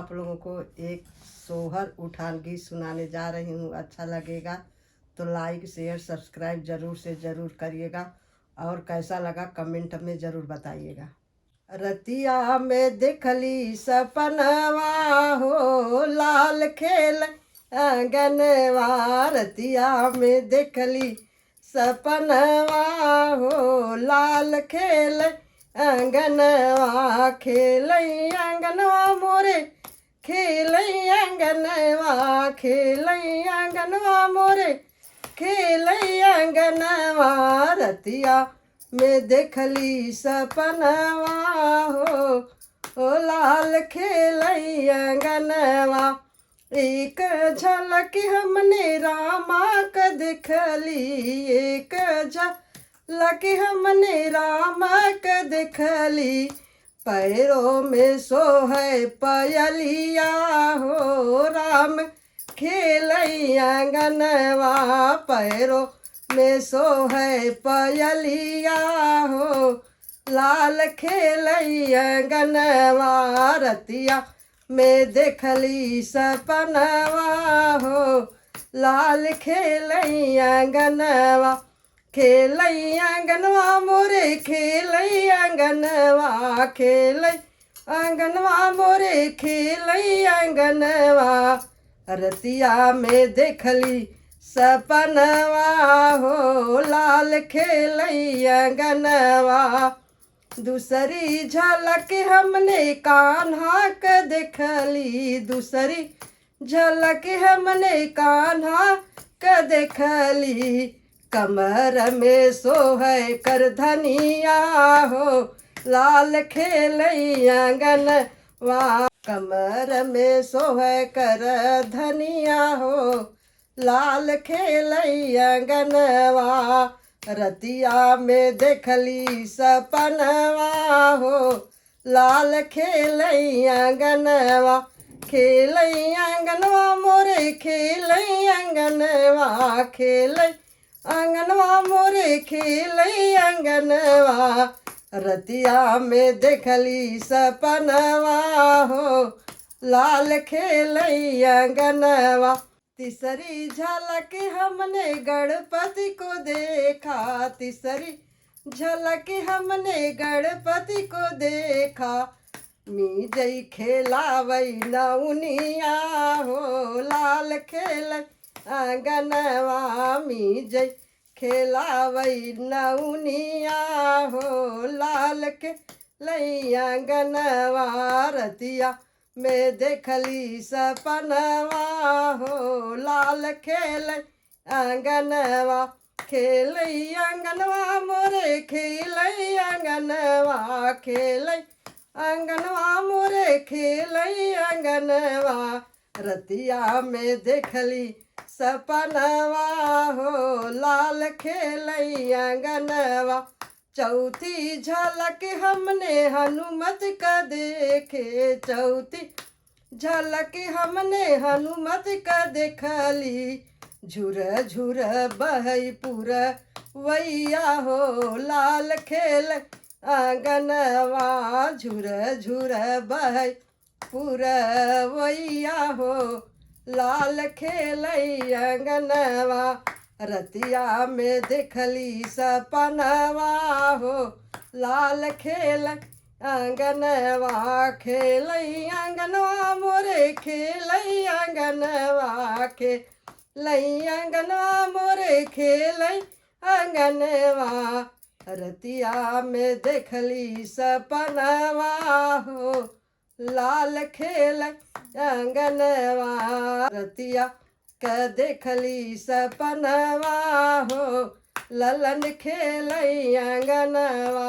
आप लोगों को एक सोहर उठान गीत सुनाने जा रही हूँ। अच्छा लगेगा तो लाइक शेयर सब्सक्राइब ज़रूर से ज़रूर करिएगा और कैसा लगा कमेंट में ज़रूर बताइएगा। रतिया में देखली सपनवा हो लाल खेल आंगनवा। रतिया में देखली सपनवा हो लाल खेल आंगनवा। खेल आंगनवा मोरे खेल आंगनवा। खेल आंगनवा मोरे खेल आंगनवा। रतिया में देखली सपनवा हो लाल खेल आंगनवा। एक झलक हमने रामा का देखली। एक झलक हमने रामा का देखली। पैरों में सोहे पयलिया हो राम खेल आंगनवा। पैरों में सोहे पयलिया हो लाल खेल आंगनवा। रतिया में देखली सपनवा हो लाल खेल आंगनवा। खेल आंगनवा मोरे खेल आंगनवा। खेल आंगनवा मोरे खेल आंगनवा। रतिया में देखली सपनवा हो लाल खेल आंगनवा। दूसरी झलक हमने कान्हा के देखली। दूसरी झलक हमने कान्हा के देखली। कमर में सोहे कर धनिया हो लाल खेल आंगनवा। कमर में सोहे कर धनिया हो लाल खेल आंगनवा। रतिया में देखली सपनवा हो लाल खेल आंगनवा। खेल आंगनवा मोरे खेल आंगनवा। खेल आंगनवा मोरे खेल आंगनवा। रतिया में देखली सपनवा हो लाल खेल आंगनवा। तीसरी झलक हमने गणपति को देखा। तीसरी झलक हमने गणपति को देखा। मीजई खेलावई नौनिया हो लाल खेल आंगनवा। मीजई खेलावई नौनिया हो लाल खेल आंगनवा। रतिया में देखली सपनवा हो लाल खेल आंगनवा। खेल आंगनवा मोरे खेल आंगनवा। खेल आंगनवा मोरे खेल आंगनवा। रतिया में देखली सपनवा हो लाल खेल आंगनवा। चौथी झलक हमने हनुमत का देखे। चौथी झलक हमने हनुमत का देखली। झुर झुर बहई पुरवैया हो लाल खेल आंगनवा। झुर झुर बहई पुरवैया हो लाल खेल आंगनवा। रतिया में देखली सपनवा हो लाल खेल आंगनवा। खेल आंगनवा मोरे खेल आंगनवा। खेल आंगनवा मोरे खेल आंगनवा। रतिया में देखली सपनवा हो लाल खेल आंगनवा। रतिया के देखली सपनवा हो ललन खेल आंगनवा।